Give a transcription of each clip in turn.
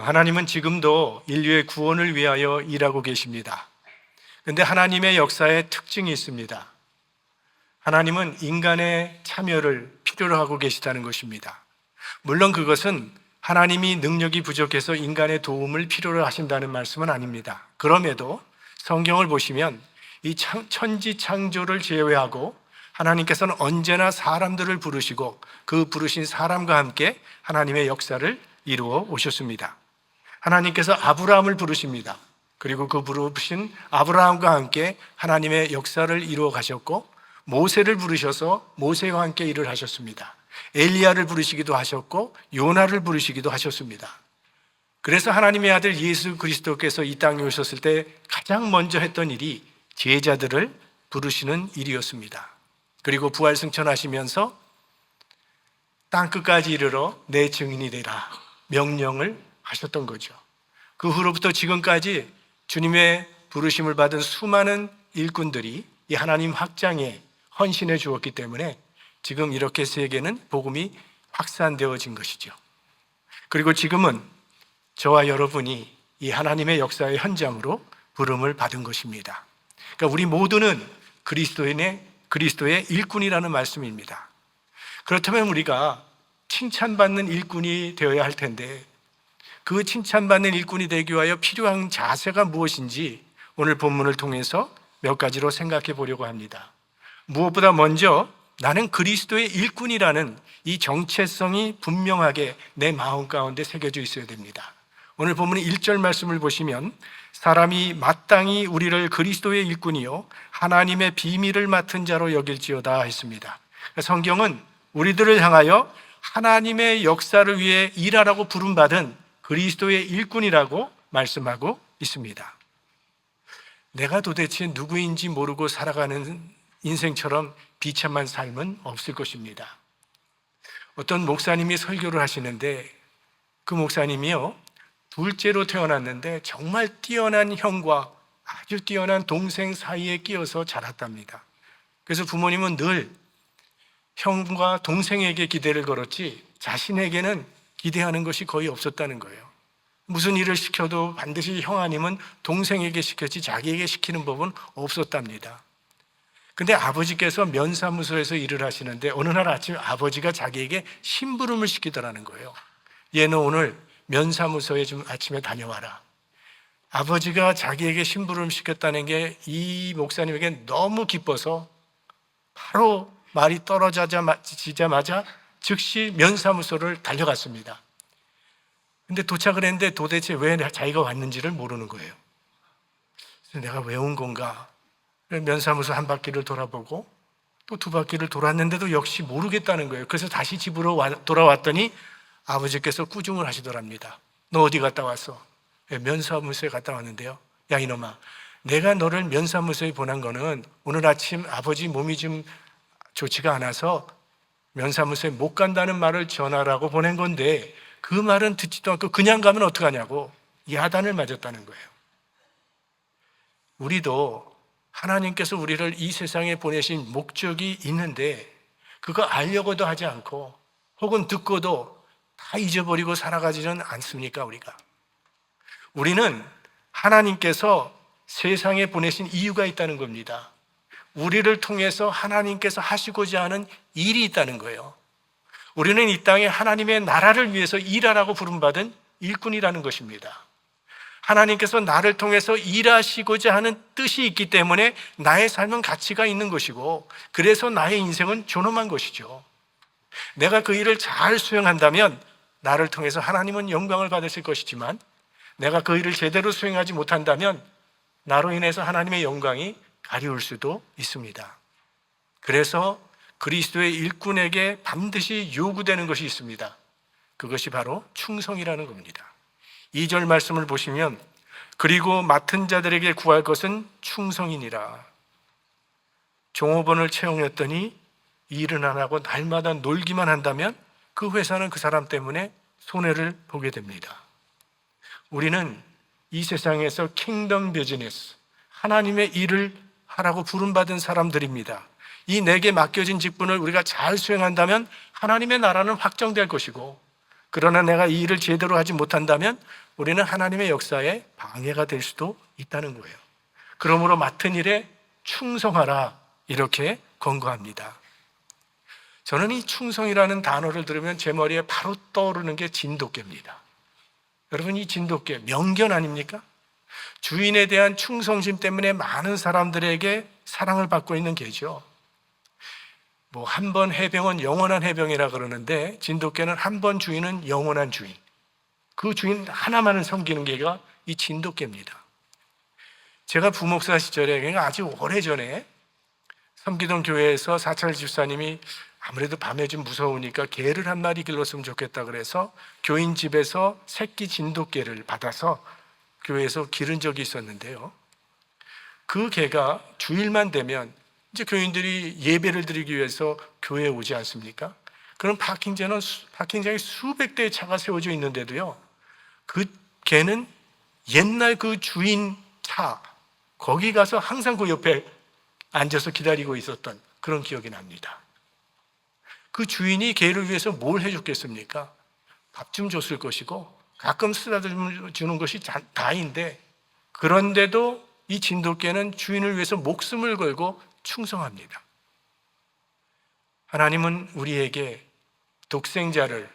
하나님은 지금도 인류의 구원을 위하여 일하고 계십니다. 그런데 하나님의 역사에 특징이 있습니다. 하나님은 인간의 참여를 필요로 하고 계시다는 것입니다. 물론 그것은 하나님이 능력이 부족해서 인간의 도움을 필요로 하신다는 말씀은 아닙니다. 그럼에도 성경을 보시면 이 천지 창조를 제외하고 하나님께서는 언제나 사람들을 부르시고 그 부르신 사람과 함께 하나님의 역사를 이루어 오셨습니다. 하나님께서 아브라함을 부르십니다. 그리고 그 부르신 아브라함과 함께 하나님의 역사를 이루어 가셨고, 모세를 부르셔서 모세와 함께 일을 하셨습니다. 엘리야를 부르시기도 하셨고 요나를 부르시기도 하셨습니다. 그래서 하나님의 아들 예수 그리스도께서 이 땅에 오셨을 때 가장 먼저 했던 일이 제자들을 부르시는 일이었습니다. 그리고 부활승천하시면서 땅끝까지 이르러 내 증인이 되라 명령을 하셨던 거죠. 그 후로부터 지금까지 주님의 부르심을 받은 수많은 일꾼들이 이 하나님 확장에 헌신해 주었기 때문에 지금 이렇게 세계는 복음이 확산되어진 것이죠. 그리고 지금은 저와 여러분이 이 하나님의 역사의 현장으로 부름을 받은 것입니다. 그러니까 우리 모두는 그리스도의 일꾼이라는 말씀입니다. 그렇다면 우리가 칭찬받는 일꾼이 되어야 할 텐데, 그 칭찬받는 일꾼이 되기 위하여 필요한 자세가 무엇인지 오늘 본문을 통해서 몇 가지로 생각해 보려고 합니다. 무엇보다 먼저 나는 그리스도의 일꾼이라는 이 정체성이 분명하게 내 마음 가운데 새겨져 있어야 됩니다. 오늘 본문 1절 말씀을 보시면 사람이 마땅히 우리를 그리스도의 일꾼이요 하나님의 비밀을 맡은 자로 여길지어다 했습니다. 성경은 우리들을 향하여 하나님의 역사를 위해 일하라고 부름받은 그리스도의 일꾼이라고 말씀하고 있습니다. 내가 도대체 누구인지 모르고 살아가는 인생처럼 비참한 삶은 없을 것입니다. 어떤 목사님이 설교를 하시는데 그 목사님이요, 둘째로 태어났는데 정말 뛰어난 형과 아주 뛰어난 동생 사이에 끼어서 자랐답니다. 그래서 부모님은 늘 형과 동생에게 기대를 걸었지 자신에게는 기대하는 것이 거의 없었다는 거예요. 무슨 일을 시켜도 반드시 형 아니면 동생에게 시켰지 자기에게 시키는 법은 없었답니다. 근데 아버지께서 면사무소에서 일을 하시는데 어느 날 아침 아버지가 자기에게 심부름을 시키더라는 거예요. 얘는 오늘 면사무소에 좀 아침에 다녀와라. 아버지가 자기에게 심부름 시켰다는 게 이 목사님에게 너무 기뻐서 바로 말이 떨어지자마자 즉시 면사무소를 달려갔습니다. 근데 도착을 했는데 도대체 왜 자기가 왔는지를 모르는 거예요. 그래서 내가 왜 온 건가? 면사무소 한 바퀴를 돌아보고 또 두 바퀴를 돌았는데도 역시 모르겠다는 거예요. 그래서 다시 집으로 돌아왔더니 아버지께서 꾸중을 하시더랍니다. 너 어디 갔다 왔어? 면사무소에 갔다 왔는데요. 야 이놈아, 내가 너를 면사무소에 보낸 거는 오늘 아침 아버지 몸이 좀 좋지가 않아서 면사무소에 못 간다는 말을 전하라고 보낸 건데 그 말은 듣지도 않고 그냥 가면 어떡하냐고 야단을 맞았다는 거예요. 우리도 하나님께서 우리를 이 세상에 보내신 목적이 있는데 그거 알려고도 하지 않고 혹은 듣고도 다 잊어버리고 살아가지는 않습니까? 우리는 하나님께서 세상에 보내신 이유가 있다는 겁니다. 우리를 통해서 하나님께서 하시고자 하는 일이 있다는 거예요. 우리는 이 땅에 하나님의 나라를 위해서 일하라고 부름받은 일꾼이라는 것입니다. 하나님께서 나를 통해서 일하시고자 하는 뜻이 있기 때문에 나의 삶은 가치가 있는 것이고 그래서 나의 인생은 존엄한 것이죠. 내가 그 일을 잘 수행한다면 나를 통해서 하나님은 영광을 받으실 것이지만 내가 그 일을 제대로 수행하지 못한다면 나로 인해서 하나님의 영광이 가려울 수도 있습니다. 그래서 그리스도의 일꾼에게 반드시 요구되는 것이 있습니다. 그것이 바로 충성이라는 겁니다. 2절 말씀을 보시면 그리고 맡은 자들에게 구할 것은 충성이니라. 종업원을 채용했더니 일은 안 하고 날마다 놀기만 한다면 그 회사는 그 사람 때문에 손해를 보게 됩니다. 우리는 이 세상에서 킹덤 비즈니스, 하나님의 일을 하라고 부름받은 사람들입니다. 이 내게 맡겨진 직분을 우리가 잘 수행한다면 하나님의 나라는 확정될 것이고, 그러나 내가 이 일을 제대로 하지 못한다면 우리는 하나님의 역사에 방해가 될 수도 있다는 거예요. 그러므로 맡은 일에 충성하라, 이렇게 권고합니다. 저는 이 충성이라는 단어를 들으면 제 머리에 바로 떠오르는 게 진돗개입니다. 여러분, 이 진돗개 명견 아닙니까? 주인에 대한 충성심 때문에 많은 사람들에게 사랑을 받고 있는 개죠. 한 번 해병은 영원한 해병이라 그러는데, 진돗개는 한 번 주인은 영원한 주인. 그 주인 하나만을 섬기는 개가 이 진돗개입니다. 제가 부목사 시절에, 그러니까 아주 오래전에 섬기던 교회에서 사찰 집사님이 아무래도 밤에 좀 무서우니까 개를 한 마리 길렀으면 좋겠다 그래서 교인 집에서 새끼 진돗개를 받아서 교회에서 기른 적이 있었는데요. 그 개가 주일만 되면 이제 교인들이 예배를 드리기 위해서 교회에 오지 않습니까? 그럼 파킹장에 수백 대의 차가 세워져 있는데도요, 그 개는 옛날 그 주인 차, 거기 가서 항상 그 옆에 앉아서 기다리고 있었던 그런 기억이 납니다. 그 주인이 개를 위해서 뭘 해줬겠습니까? 밥 좀 줬을 것이고 가끔 쓰다듬 주는 것이 다인데, 그런데도 이 진돗개는 주인을 위해서 목숨을 걸고 충성합니다. 하나님은 우리에게 독생자를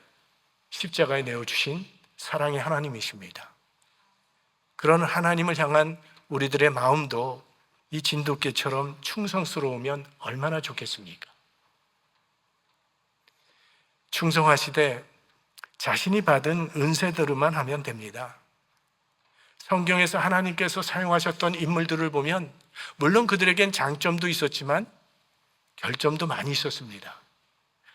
십자가에 내어주신 사랑의 하나님이십니다. 그런 하나님을 향한 우리들의 마음도 이 진돗개처럼 충성스러우면 얼마나 좋겠습니까? 충성하시되 자신이 받은 은혜대로만 하면 됩니다. 성경에서 하나님께서 사용하셨던 인물들을 보면 물론 그들에겐 장점도 있었지만 결점도 많이 있었습니다.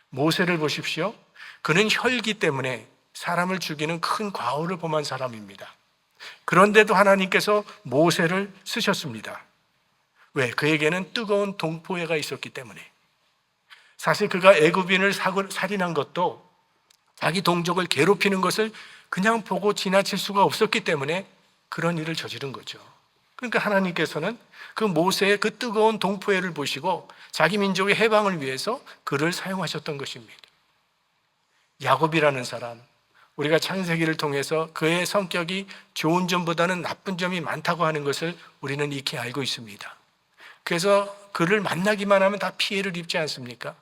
모세를 보십시오. 그는 혈기 때문에 사람을 죽이는 큰 과오를 범한 사람입니다. 그런데도 하나님께서 모세를 쓰셨습니다. 왜? 그에게는 뜨거운 동포애가 있었기 때문에. 사실 그가 애굽인을 살인한 것도 자기 동족을 괴롭히는 것을 그냥 보고 지나칠 수가 없었기 때문에 그런 일을 저지른 거죠. 그러니까 하나님께서는 그 모세의 그 뜨거운 동포애를 보시고 자기 민족의 해방을 위해서 그를 사용하셨던 것입니다. 야곱이라는 사람, 우리가 창세기를 통해서 그의 성격이 좋은 점보다는 나쁜 점이 많다고 하는 것을 우리는 익히 알고 있습니다. 그래서 그를 만나기만 하면 다 피해를 입지 않습니까?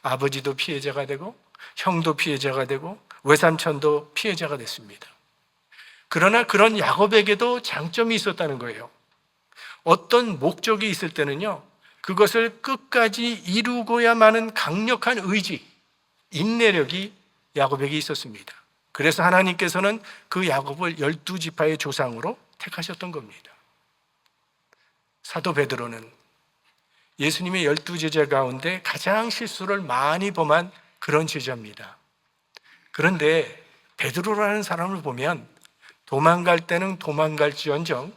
아버지도 피해자가 되고 형도 피해자가 되고 외삼촌도 피해자가 됐습니다. 그러나 그런 야곱에게도 장점이 있었다는 거예요. 어떤 목적이 있을 때는요, 그것을 끝까지 이루고야만은 강력한 의지, 인내력이 야곱에게 있었습니다. 그래서 하나님께서는 그 야곱을 12지파의 조상으로 택하셨던 겁니다. 사도 베드로는 예수님의 12제자 가운데 가장 실수를 많이 범한 그런 제자입니다. 그런데 베드로라는 사람을 보면 도망갈 때는 도망갈지언정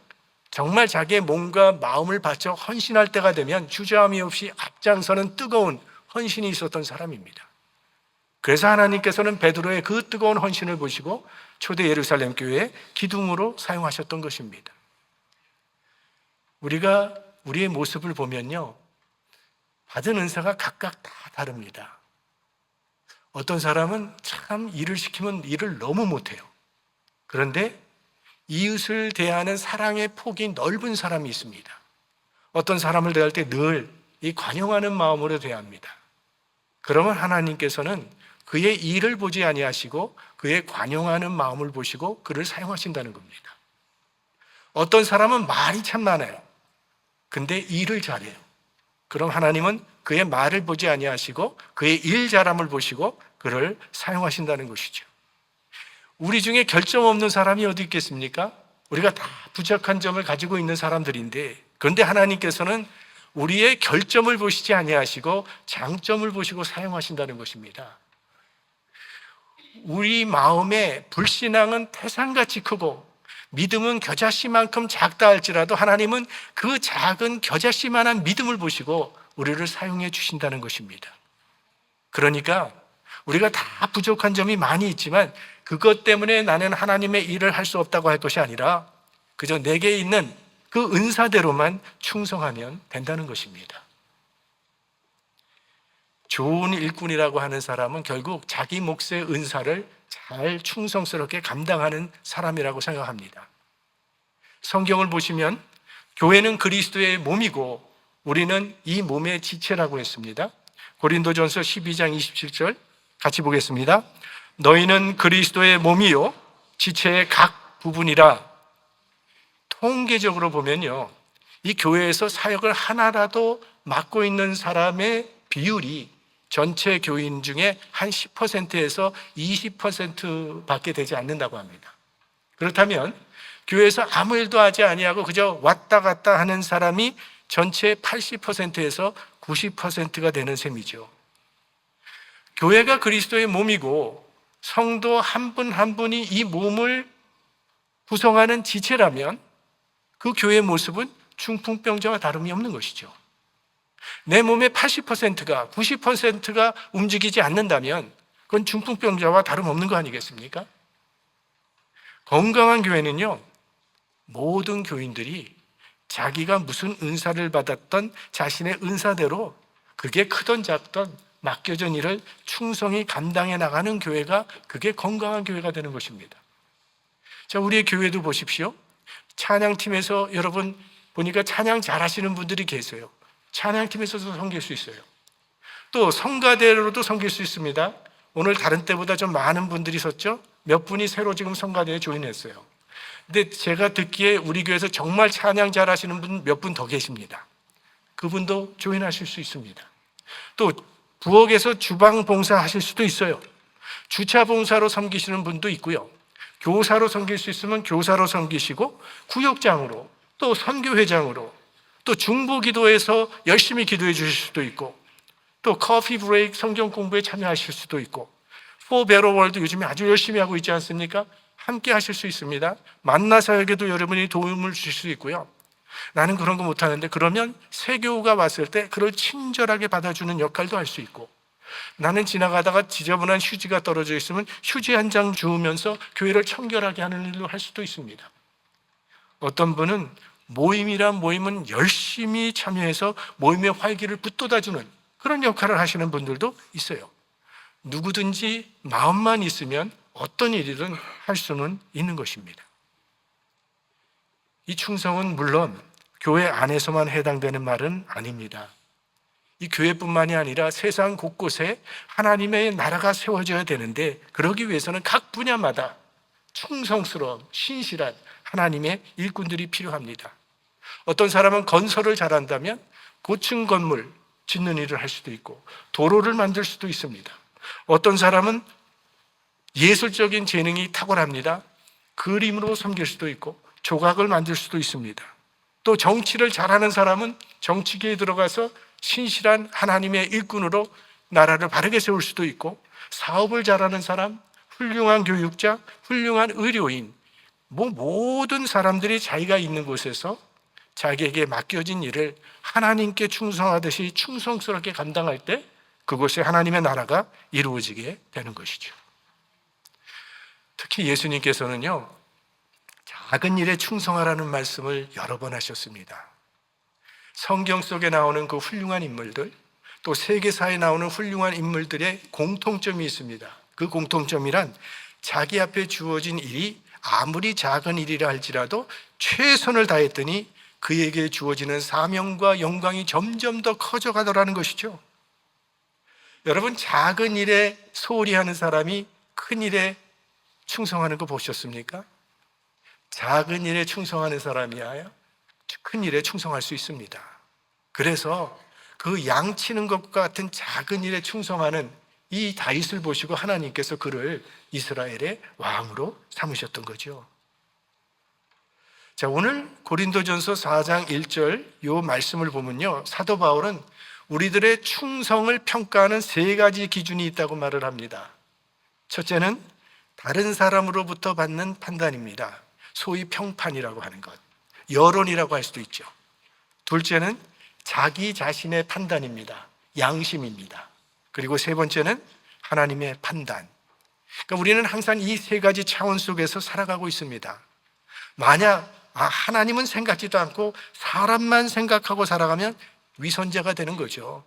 정말 자기의 몸과 마음을 바쳐 헌신할 때가 되면 주저함이 없이 앞장서는 뜨거운 헌신이 있었던 사람입니다. 그래서 하나님께서는 베드로의 그 뜨거운 헌신을 보시고 초대 예루살렘 교회의 기둥으로 사용하셨던 것입니다. 우리가 우리의 모습을 보면요, 받은 은사가 각각 다 다릅니다. 어떤 사람은 참 일을 시키면 일을 너무 못해요. 그런데 이웃을 대하는 사랑의 폭이 넓은 사람이 있습니다. 어떤 사람을 대할 때 늘 이 관용하는 마음으로 대합니다. 그러면 하나님께서는 그의 일을 보지 아니하시고 그의 관용하는 마음을 보시고 그를 사용하신다는 겁니다. 어떤 사람은 말이 참 많아요. 근데 일을 잘해요. 그럼 하나님은 그의 말을 보지 아니하시고 그의 일 잘함을 보시고 그를 사용하신다는 것이죠. 우리 중에 결점 없는 사람이 어디 있겠습니까? 우리가 다 부족한 점을 가지고 있는 사람들인데, 그런데 하나님께서는 우리의 결점을 보시지 아니하시고 장점을 보시고 사용하신다는 것입니다. 우리 마음의 불신앙은 태산같이 크고 믿음은 겨자씨만큼 작다 할지라도 하나님은 그 작은 겨자씨만한 믿음을 보시고 우리를 사용해 주신다는 것입니다. 그러니까 우리가 다 부족한 점이 많이 있지만 그것 때문에 나는 하나님의 일을 할 수 없다고 할 것이 아니라 그저 내게 있는 그 은사대로만 충성하면 된다는 것입니다. 좋은 일꾼이라고 하는 사람은 결국 자기 몫의 은사를 잘 충성스럽게 감당하는 사람이라고 생각합니다. 성경을 보시면 교회는 그리스도의 몸이고 우리는 이 몸의 지체라고 했습니다. 고린도전서 12장 27절 같이 보겠습니다. 너희는 그리스도의 몸이요 지체의 각 부분이라. 통계적으로 보면요, 이 교회에서 사역을 하나라도 맡고 있는 사람의 비율이 전체 교인 중에 한 10%에서 20%밖에 되지 않는다고 합니다. 그렇다면 교회에서 아무 일도 하지 아니하고 그저 왔다 갔다 하는 사람이 전체 80%에서 90%가 되는 셈이죠. 교회가 그리스도의 몸이고 성도 한 분 한 분이 이 몸을 구성하는 지체라면 그 교회의 모습은 중풍병자와 다름이 없는 것이죠. 내 몸의 80%가 90%가 움직이지 않는다면 그건 중풍병자와 다름없는 거 아니겠습니까? 건강한 교회는요, 모든 교인들이 자기가 무슨 은사를 받았던 자신의 은사대로 그게 크던 작던 맡겨진 일을 충성히 감당해 나가는 교회가, 그게 건강한 교회가 되는 것입니다. 자, 우리의 교회도 보십시오. 찬양팀에서 여러분 보니까 찬양 잘하시는 분들이 계세요. 찬양팀에서도 섬길 수 있어요. 또 성가대로도 섬길 수 있습니다. 오늘 다른 때보다 좀 많은 분들이 섰죠? 몇 분이 새로 지금 성가대에 조인했어요. 근데 제가 듣기에 우리 교회에서 정말 찬양 잘하시는 분 몇 분 더 계십니다. 그분도 조인하실 수 있습니다. 또 부엌에서 주방 봉사하실 수도 있어요. 주차 봉사로 섬기시는 분도 있고요. 교사로 섬길 수 있으면 교사로 섬기시고, 구역장으로, 또 선교회장으로, 또 중보기도에서 열심히 기도해 주실 수도 있고, 또 커피 브레이크 성경 공부에 참여하실 수도 있고, 포 베러 월드 요즘에 아주 열심히 하고 있지 않습니까? 함께 하실 수 있습니다. 만나사역에도 여러분이 도움을 주실 수 있고요. 나는 그런 거 못하는데, 그러면 세교우가 왔을 때 그걸 친절하게 받아주는 역할도 할 수 있고, 나는 지나가다가 지저분한 휴지가 떨어져 있으면 휴지 한 장 주우면서 교회를 청결하게 하는 일도 할 수도 있습니다. 어떤 분은 모임이란 모임은 열심히 참여해서 모임의 활기를 북돋아주는 그런 역할을 하시는 분들도 있어요. 누구든지 마음만 있으면 어떤 일이든 할 수는 있는 것입니다. 이 충성은 물론 교회 안에서만 해당되는 말은 아닙니다. 이 교회뿐만이 아니라 세상 곳곳에 하나님의 나라가 세워져야 되는데, 그러기 위해서는 각 분야마다 충성스러운 신실한 하나님의 일꾼들이 필요합니다. 어떤 사람은 건설을 잘한다면 고층 건물 짓는 일을 할 수도 있고 도로를 만들 수도 있습니다. 어떤 사람은 예술적인 재능이 탁월합니다. 그림으로 섬길 수도 있고 조각을 만들 수도 있습니다. 또 정치를 잘하는 사람은 정치계에 들어가서 신실한 하나님의 일꾼으로 나라를 바르게 세울 수도 있고, 사업을 잘하는 사람, 훌륭한 교육자, 훌륭한 의료인, 모든 사람들이 자기가 있는 곳에서 자기에게 맡겨진 일을 하나님께 충성하듯이 충성스럽게 감당할 때 그곳에 하나님의 나라가 이루어지게 되는 것이죠. 특히 예수님께서는요, 작은 일에 충성하라는 말씀을 여러 번 하셨습니다. 성경 속에 나오는 그 훌륭한 인물들, 또 세계사에 나오는 훌륭한 인물들의 공통점이 있습니다. 그 공통점이란 자기 앞에 주어진 일이 아무리 작은 일이라 할지라도 최선을 다했더니 그에게 주어지는 사명과 영광이 점점 더 커져가더라는 것이죠. 여러분, 작은 일에 소홀히 하는 사람이 큰 일에 충성하는 거 보셨습니까? 작은 일에 충성하는 사람이야 큰 일에 충성할 수 있습니다. 그래서 그 양치는 것과 같은 작은 일에 충성하는 이 다윗을 보시고 하나님께서 그를 이스라엘의 왕으로 삼으셨던 거죠. 자, 오늘 고린도전서 4장 1절 요 말씀을 보면요, 사도 바울은 우리들의 충성을 평가하는 세 가지 기준이 있다고 말을 합니다. 첫째는 다른 사람으로부터 받는 판단입니다. 소위 평판이라고 하는 것, 여론이라고 할 수도 있죠. 둘째는 자기 자신의 판단입니다. 양심입니다. 그리고 세 번째는 하나님의 판단. 그러니까 우리는 항상 이 세 가지 차원 속에서 살아가고 있습니다. 만약 하나님은 생각지도 않고 사람만 생각하고 살아가면 위선자가 되는 거죠.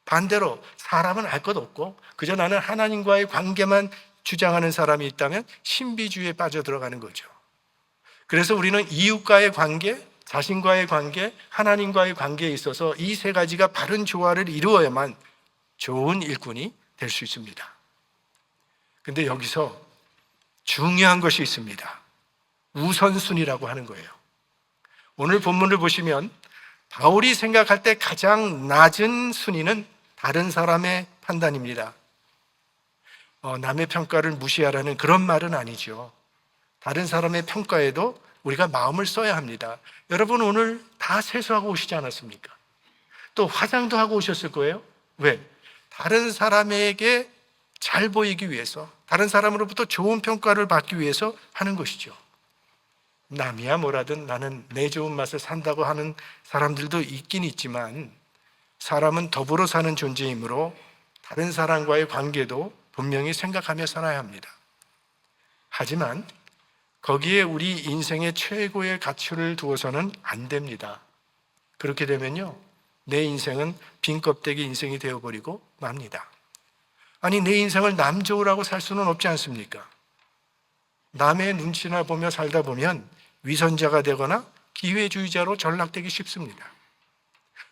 반대로 사람은 알 것 없고 그저 나는 하나님과의 관계만 주장하는 사람이 있다면 신비주의에 빠져들어가는 거죠. 그래서 우리는 이웃과의 관계, 자신과의 관계, 하나님과의 관계에 있어서 이 세 가지가 바른 조화를 이루어야만 좋은 일꾼이 될 수 있습니다. 근데 여기서 중요한 것이 있습니다. 우선순위라고 하는 거예요. 오늘 본문을 보시면 바울이 생각할 때 가장 낮은 순위는 다른 사람의 판단입니다. 남의 평가를 무시하라는 그런 말은 아니죠. 다른 사람의 평가에도 우리가 마음을 써야 합니다. 여러분 오늘 다 세수하고 오시지 않았습니까? 또 화장도 하고 오셨을 거예요. 왜? 다른 사람에게 잘 보이기 위해서, 다른 사람으로부터 좋은 평가를 받기 위해서 하는 것이죠. 남이야 뭐라든 나는 내 좋은 맛을 산다고 하는 사람들도 있긴 있지만, 사람은 더불어 사는 존재이므로 다른 사람과의 관계도 분명히 생각하며 살아야 합니다. 하지만 거기에 우리 인생의 최고의 가치를 두어서는 안 됩니다. 그렇게 되면요, 내 인생은 빈 껍데기 인생이 되어버리고 맙니다. 아니, 내 인생을 남 좋으라고 살 수는 없지 않습니까? 남의 눈치나 보며 살다 보면 위선자가 되거나 기회주의자로 전락되기 쉽습니다.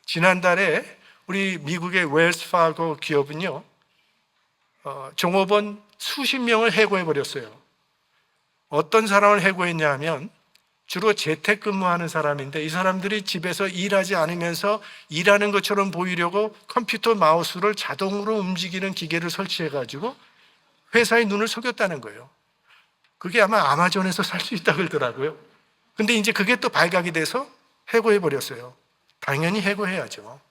지난달에 우리 미국의 웰스 파고 기업은요, 종업원 수십 명을 해고해버렸어요. 어떤 사람을 해고했냐 하면 주로 재택근무하는 사람인데, 이 사람들이 집에서 일하지 않으면서 일하는 것처럼 보이려고 컴퓨터 마우스를 자동으로 움직이는 기계를 설치해가지고 회사의 눈을 속였다는 거예요. 그게 아마 아마존에서 살 수 있다고 그러더라고요. 근데 이제 그게 또 발각이 돼서 해고해버렸어요. 당연히 해고해야죠.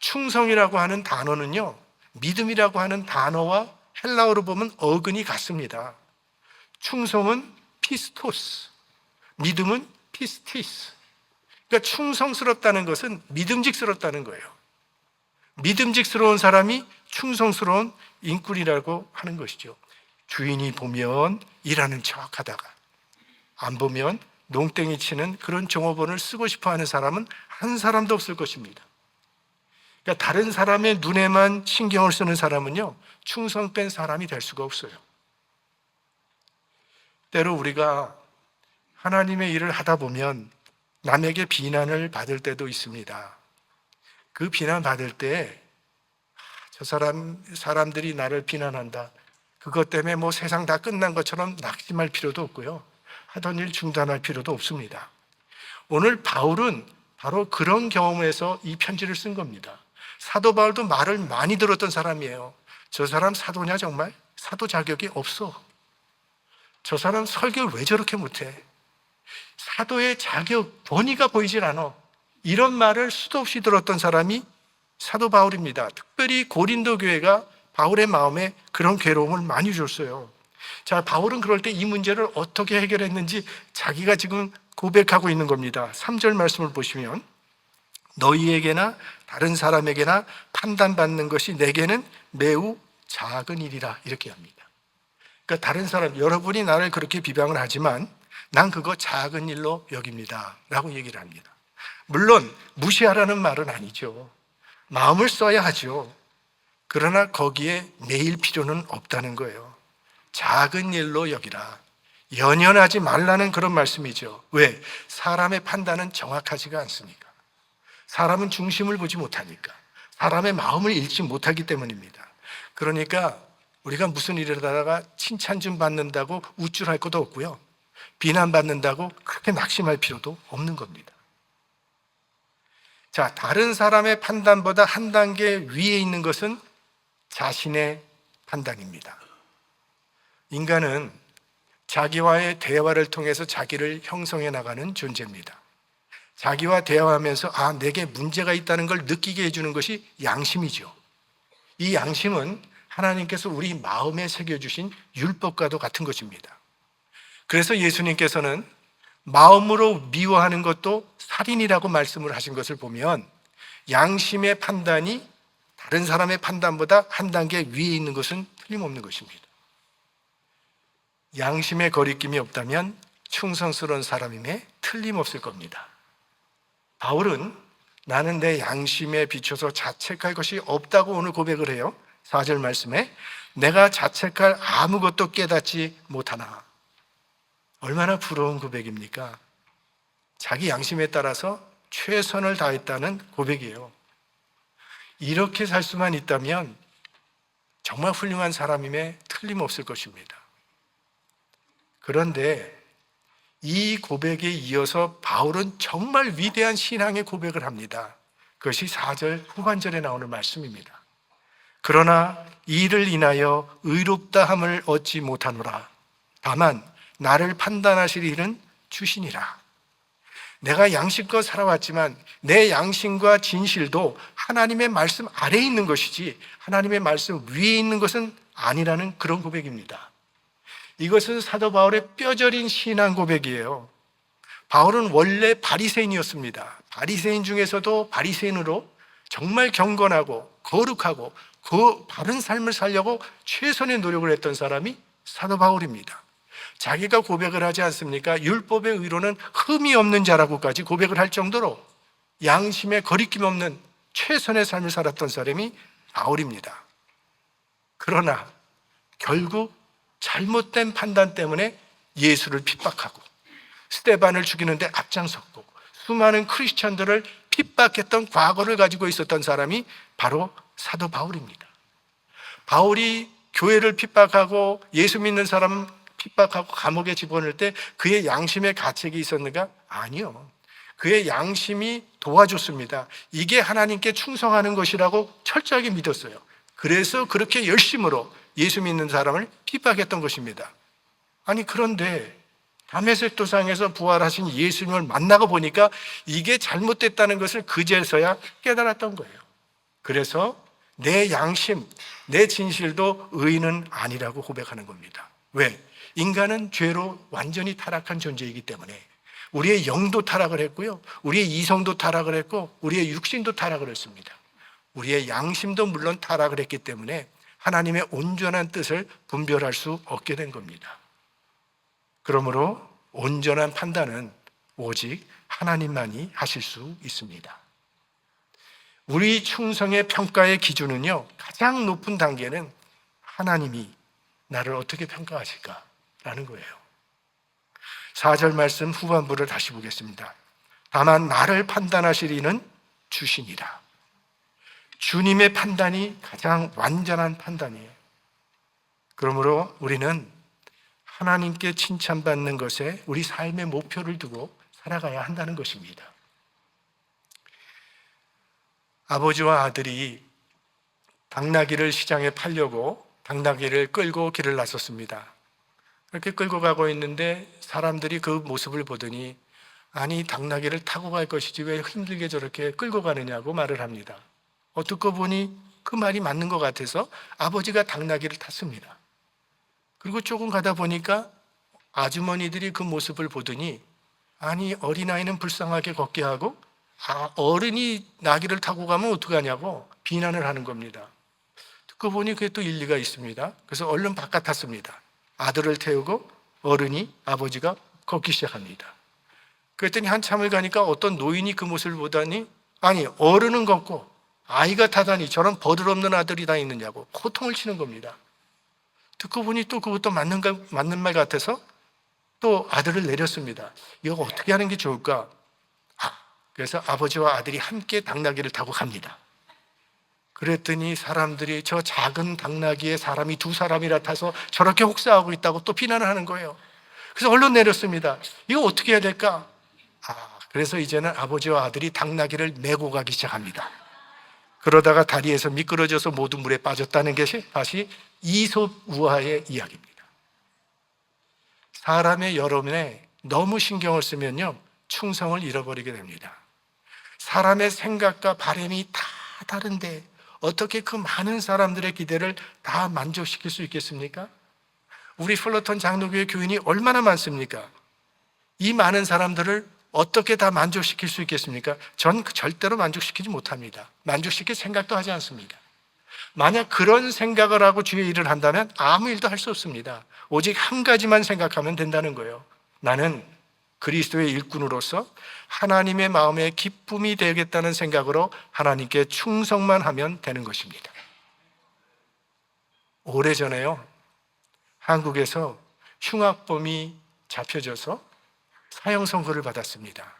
충성이라고 하는 단어는요, 믿음이라고 하는 단어와 헬라어로 보면 어근이 같습니다. 충성은 피스토스, 믿음은 피스티스. 그러니까 충성스럽다는 것은 믿음직스럽다는 거예요. 믿음직스러운 사람이 충성스러운 인꾼이라고 하는 것이죠. 주인이 보면 일하는 척 하다가 안 보면 농땡이 치는 그런 종업원을 쓰고 싶어 하는 사람은 한 사람도 없을 것입니다. 그러니까 다른 사람의 눈에만 신경을 쓰는 사람은요, 충성 뺀 사람이 될 수가 없어요. 때로 우리가 하나님의 일을 하다 보면 남에게 비난을 받을 때도 있습니다. 그 비난 받을 때, 저 사람들이 나를 비난한다, 그것 때문에 뭐 세상 다 끝난 것처럼 낙심할 필요도 없고요, 하던 일 중단할 필요도 없습니다. 오늘 바울은 바로 그런 경험에서 이 편지를 쓴 겁니다. 사도 바울도 말을 많이 들었던 사람이에요. 저 사람 사도냐 정말? 사도 자격이 없어. 저 사람 설교를 왜 저렇게 못해? 사도의 자격, 권위가 보이질 않아. 이런 말을 수도 없이 들었던 사람이 사도 바울입니다. 특별히 고린도 교회가 바울의 마음에 그런 괴로움을 많이 줬어요. 자, 바울은 그럴 때 이 문제를 어떻게 해결했는지 자기가 지금 고백하고 있는 겁니다. 3절 말씀을 보시면, 너희에게나 다른 사람에게나 판단받는 것이 내게는 매우 작은 일이라, 이렇게 합니다. 그러니까 다른 사람, 여러분이 나를 그렇게 비방을 하지만 난 그거 작은 일로 여깁니다 라고 얘기를 합니다. 물론 무시하라는 말은 아니죠. 마음을 써야 하죠. 그러나 거기에 매일 필요는 없다는 거예요. 작은 일로 여기라, 연연하지 말라는 그런 말씀이죠. 왜? 사람의 판단은 정확하지가 않습니까? 사람은 중심을 보지 못하니까, 사람의 마음을 읽지 못하기 때문입니다. 그러니까 우리가 무슨 일을 하다가 칭찬 좀 받는다고 우쭐할 것도 없고요, 비난받는다고 그렇게 낙심할 필요도 없는 겁니다. 자, 다른 사람의 판단보다 한 단계 위에 있는 것은 자신의 판단입니다. 인간은 자기와의 대화를 통해서 자기를 형성해 나가는 존재입니다. 자기와 대화하면서 내게 문제가 있다는 걸 느끼게 해주는 것이 양심이죠. 이 양심은 하나님께서 우리 마음에 새겨주신 율법과도 같은 것입니다. 그래서 예수님께서는 마음으로 미워하는 것도 살인이라고 말씀을 하신 것을 보면, 양심의 판단이 다른 사람의 판단보다 한 단계 위에 있는 것은 틀림없는 것입니다. 양심의 거리낌이 없다면 충성스러운 사람임에 틀림없을 겁니다. 바울은 나는 내 양심에 비춰서 자책할 것이 없다고 오늘 고백을 해요. 4절 말씀에, 내가 자책할 아무것도 깨닫지 못하나. 얼마나 부러운 고백입니까? 자기 양심에 따라서 최선을 다했다는 고백이에요. 이렇게 살 수만 있다면 정말 훌륭한 사람임에 틀림없을 것입니다. 그런데 이 고백에 이어서 바울은 정말 위대한 신앙의 고백을 합니다. 그것이 4절 후반절에 나오는 말씀입니다. 그러나 이를 인하여 의롭다 함을 얻지 못하노라. 다만 나를 판단하실 일은 주시니라. 내가 양심껏 살아왔지만 내 양심과 진실도 하나님의 말씀 아래에 있는 것이지 하나님의 말씀 위에 있는 것은 아니라는 그런 고백입니다. 이것은 사도 바울의 뼈저린 신앙 고백이에요. 바울은 원래 바리새인이었습니다. 바리새인 중에서도 바리새인으로 정말 경건하고 거룩하고 그 바른 삶을 살려고 최선의 노력을 했던 사람이 사도 바울입니다. 자기가 고백을 하지 않습니까? 율법의 의로는 흠이 없는 자라고까지 고백을 할 정도로 양심에 거리낌 없는 최선의 삶을 살았던 사람이 바울입니다. 그러나 결국 잘못된 판단 때문에 예수를 핍박하고 스데반을 죽이는데 앞장섰고 수많은 크리스천들을 핍박했던 과거를 가지고 있었던 사람이 바로 사도 바울입니다. 바울이 교회를 핍박하고 예수 믿는 사람 핍박하고 감옥에 집어넣을 때 그의 양심의 가책이 있었는가? 아니요. 그의 양심이 도와줬습니다. 이게 하나님께 충성하는 것이라고 철저하게 믿었어요. 그래서 그렇게 열심으로 예수 믿는 사람을 핍박했던 것입니다. 아니 그런데 다메섹 도상에서 부활하신 예수님을 만나고 보니까 이게 잘못됐다는 것을 그제서야 깨달았던 거예요. 그래서 내 양심, 내 진실도 의인은 아니라고 고백하는 겁니다. 왜? 인간은 죄로 완전히 타락한 존재이기 때문에 우리의 영도 타락을 했고요, 우리의 이성도 타락을 했고 우리의 육신도 타락을 했습니다. 우리의 양심도 물론 타락을 했기 때문에 하나님의 온전한 뜻을 분별할 수 없게 된 겁니다. 그러므로 온전한 판단은 오직 하나님만이 하실 수 있습니다. 우리 충성의 평가의 기준은요, 가장 높은 단계는 하나님이 나를 어떻게 평가하실까라는 거예요. 4절 말씀 후반부를 다시 보겠습니다. 다만 나를 판단하실 이는 주시니라. 주님의 판단이 가장 완전한 판단이에요. 그러므로 우리는 하나님께 칭찬받는 것에 우리 삶의 목표를 두고 살아가야 한다는 것입니다. 아버지와 아들이 당나귀를 시장에 팔려고 당나귀를 끌고 길을 나섰습니다. 그렇게 끌고 가고 있는데 사람들이 그 모습을 보더니 아니 당나귀를 타고 갈 것이지 왜 힘들게 저렇게 끌고 가느냐고 말을 합니다. 듣고 보니 그 말이 맞는 것 같아서 아버지가 당나귀를 탔습니다. 그리고 조금 가다 보니까 아주머니들이 그 모습을 보더니 아니 어린아이는 불쌍하게 걷게 하고 어른이 나귀를 타고 가면 어떡하냐고 비난을 하는 겁니다. 듣고 보니 그게 또 일리가 있습니다. 그래서 얼른 바깥 탔습니다. 아들을 태우고 어른이 아버지가 걷기 시작합니다. 그랬더니 한참을 가니까 어떤 노인이 그 모습을 보다니 아니 어른은 걷고 아이가 타다니 저런 버들없는 아들이 다 있느냐고 호통을 치는 겁니다. 듣고 보니 또 그것도 맞는 말 같아서 또 아들을 내렸습니다. 이거 어떻게 하는 게 좋을까? 그래서 아버지와 아들이 함께 당나귀를 타고 갑니다. 그랬더니 사람들이 저 작은 당나귀에 사람이 두 사람이라 타서 저렇게 혹사하고 있다고 또 비난을 하는 거예요. 그래서 얼른 내렸습니다. 이거 어떻게 해야 될까? 그래서 이제는 아버지와 아들이 당나귀를 메고 가기 시작합니다. 그러다가 다리에서 미끄러져서 모두 물에 빠졌다는 것이 다시 이솝 우화의 이야기입니다. 사람의 여론에 너무 신경을 쓰면요, 충성을 잃어버리게 됩니다. 사람의 생각과 바람이 다 다른데 어떻게 그 많은 사람들의 기대를 다 만족시킬 수 있겠습니까? 우리 플러턴 장로교회 교인이 얼마나 많습니까? 이 많은 사람들을 어떻게 다 만족시킬 수 있겠습니까? 전 절대로 만족시키지 못합니다. 만족시킬 생각도 하지 않습니다. 만약 그런 생각을 하고 주의 일을 한다면 아무 일도 할 수 없습니다. 오직 한 가지만 생각하면 된다는 거예요. 나는 그리스도의 일꾼으로서 하나님의 마음에 기쁨이 되겠다는 생각으로 하나님께 충성만 하면 되는 것입니다. 오래전에요, 한국에서 흉악범이 잡혀져서 사형 선고를 받았습니다.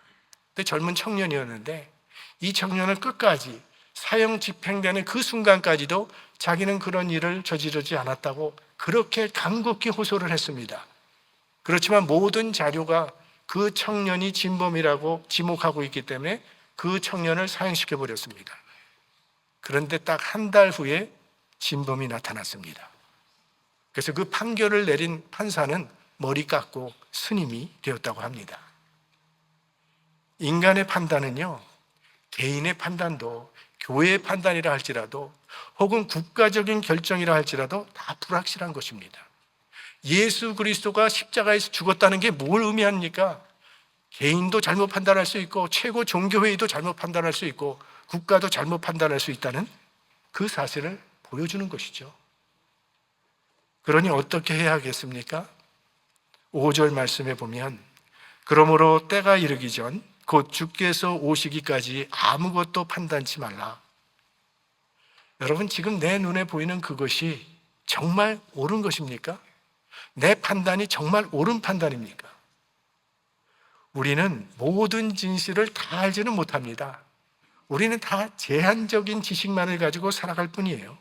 근데 젊은 청년이었는데 이 청년을 끝까지 사형 집행되는 그 순간까지도 자기는 그런 일을 저지르지 않았다고 그렇게 간곡히 호소를 했습니다. 그렇지만 모든 자료가 그 청년이 진범이라고 지목하고 있기 때문에 그 청년을 사형시켜 버렸습니다. 그런데 딱 한 달 후에 진범이 나타났습니다. 그래서 그 판결을 내린 판사는 머리 깎고 스님이 되었다고 합니다. 인간의 판단은요, 개인의 판단도, 교회의 판단이라 할지라도 혹은 국가적인 결정이라 할지라도 다 불확실한 것입니다. 예수 그리스도가 십자가에서 죽었다는 게 뭘 의미합니까? 개인도 잘못 판단할 수 있고 최고 종교회의도 잘못 판단할 수 있고 국가도 잘못 판단할 수 있다는 그 사실을 보여주는 것이죠. 그러니 어떻게 해야 하겠습니까? 5절 말씀에 보면 그러므로 때가 이르기 전 곧 주께서 오시기까지 아무것도 판단치 말라. 여러분, 지금 내 눈에 보이는 그것이 정말 옳은 것입니까? 내 판단이 정말 옳은 판단입니까? 우리는 모든 진실을 다 알지는 못합니다. 우리는 다 제한적인 지식만을 가지고 살아갈 뿐이에요.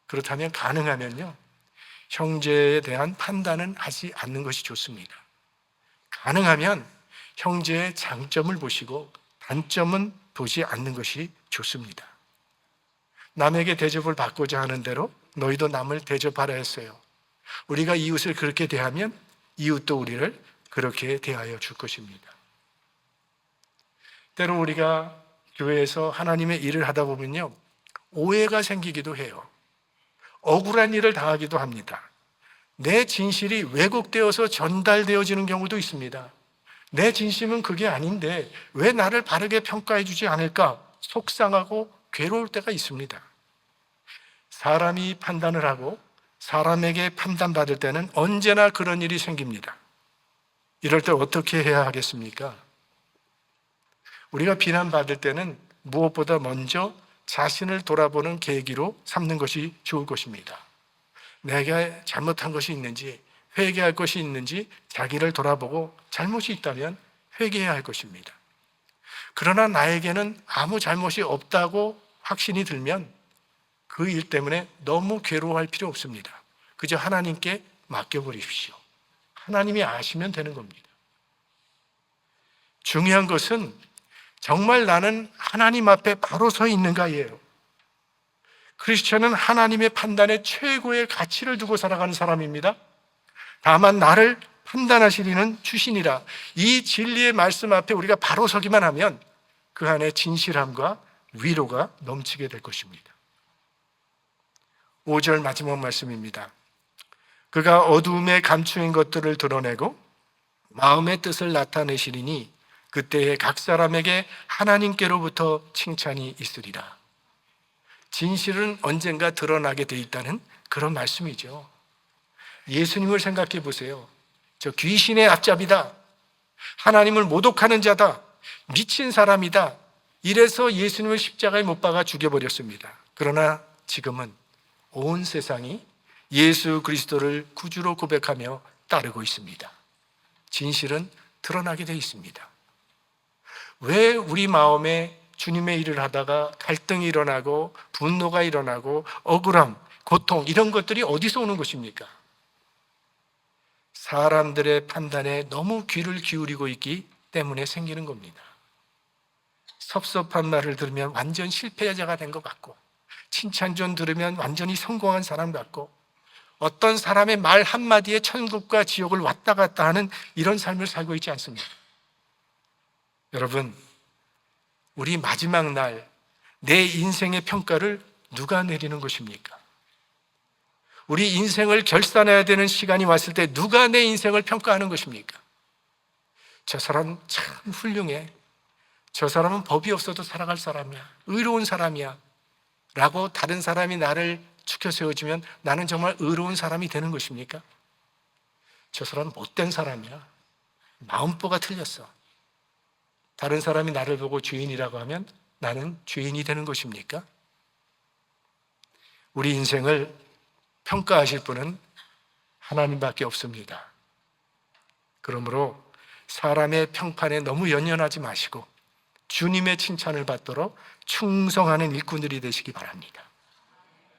그렇다면 가능하면요, 형제에 대한 판단은 하지 않는 것이 좋습니다. 가능하면 형제의 장점을 보시고 단점은 보지 않는 것이 좋습니다. 남에게 대접을 받고자 하는 대로 너희도 남을 대접하라 했어요. 우리가 이웃을 그렇게 대하면 이웃도 우리를 그렇게 대하여 줄 것입니다. 때로 우리가 교회에서 하나님의 일을 하다 보면요, 오해가 생기기도 해요. 억울한 일을 당하기도 합니다. 내 진실이 왜곡되어서 전달되어지는 경우도 있습니다. 내 진심은 그게 아닌데 왜 나를 바르게 평가해 주지 않을까 속상하고 괴로울 때가 있습니다. 사람이 판단을 하고 사람에게 판단받을 때는 언제나 그런 일이 생깁니다. 이럴 때 어떻게 해야 하겠습니까? 우리가 비난받을 때는 무엇보다 먼저 자신을 돌아보는 계기로 삼는 것이 좋을 것입니다. 내가 잘못한 것이 있는지, 회개할 것이 있는지 자기를 돌아보고 잘못이 있다면 회개해야 할 것입니다. 그러나 나에게는 아무 잘못이 없다고 확신이 들면 그 일 때문에 너무 괴로워할 필요 없습니다. 그저 하나님께 맡겨버리십시오. 하나님이 아시면 되는 겁니다. 중요한 것은 정말 나는 하나님 앞에 바로 서 있는가예요. 크리스천은 하나님의 판단에 최고의 가치를 두고 살아가는 사람입니다. 다만 나를 판단하시리는 주시니라. 이 진리의 말씀 앞에 우리가 바로 서기만 하면 그 안에 진실함과 위로가 넘치게 될 것입니다. 5절 마지막 말씀입니다. 그가 어두움에 감추인 것들을 드러내고 마음의 뜻을 나타내시리니 그때에 각 사람에게 하나님께로부터 칭찬이 있으리라. 진실은 언젠가 드러나게 돼 있다는 그런 말씀이죠. 예수님을 생각해 보세요. 저 귀신의 앞잡이다, 하나님을 모독하는 자다, 미친 사람이다, 이래서 예수님을 십자가에 못 박아 죽여버렸습니다. 그러나 지금은 온 세상이 예수 그리스도를 구주로 고백하며 따르고 있습니다. 진실은 드러나게 돼 있습니다. 왜 우리 마음에 주님의 일을 하다가 갈등이 일어나고 분노가 일어나고 억울함, 고통 이런 것들이 어디서 오는 것입니까? 사람들의 판단에 너무 귀를 기울이고 있기 때문에 생기는 겁니다. 섭섭한 말을 들으면 완전 실패자가 된 것 같고, 칭찬 좀 들으면 완전히 성공한 사람 같고, 어떤 사람의 말 한마디에 천국과 지옥을 왔다 갔다 하는 이런 삶을 살고 있지 않습니까? 여러분, 우리 마지막 날 내 인생의 평가를 누가 내리는 것입니까? 우리 인생을 결산해야 되는 시간이 왔을 때 누가 내 인생을 평가하는 것입니까? 저 사람 참 훌륭해, 저 사람은 법이 없어도 살아갈 사람이야, 의로운 사람이야 라고 다른 사람이 나를 추켜 세워주면 나는 정말 의로운 사람이 되는 것입니까? 저 사람은 못된 사람이야, 마음보가 틀렸어, 다른 사람이 나를 보고 죄인이라고 하면 나는 죄인이 되는 것입니까? 우리 인생을 평가하실 분은 하나님밖에 없습니다. 그러므로 사람의 평판에 너무 연연하지 마시고 주님의 칭찬을 받도록 충성하는 일꾼들이 되시기 바랍니다.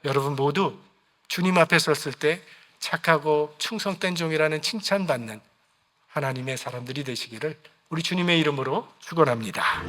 여러분 모두 주님 앞에 섰을 때 착하고 충성된 종이라는 칭찬받는 하나님의 사람들이 되시기를 우리 주님의 이름으로 축원합니다.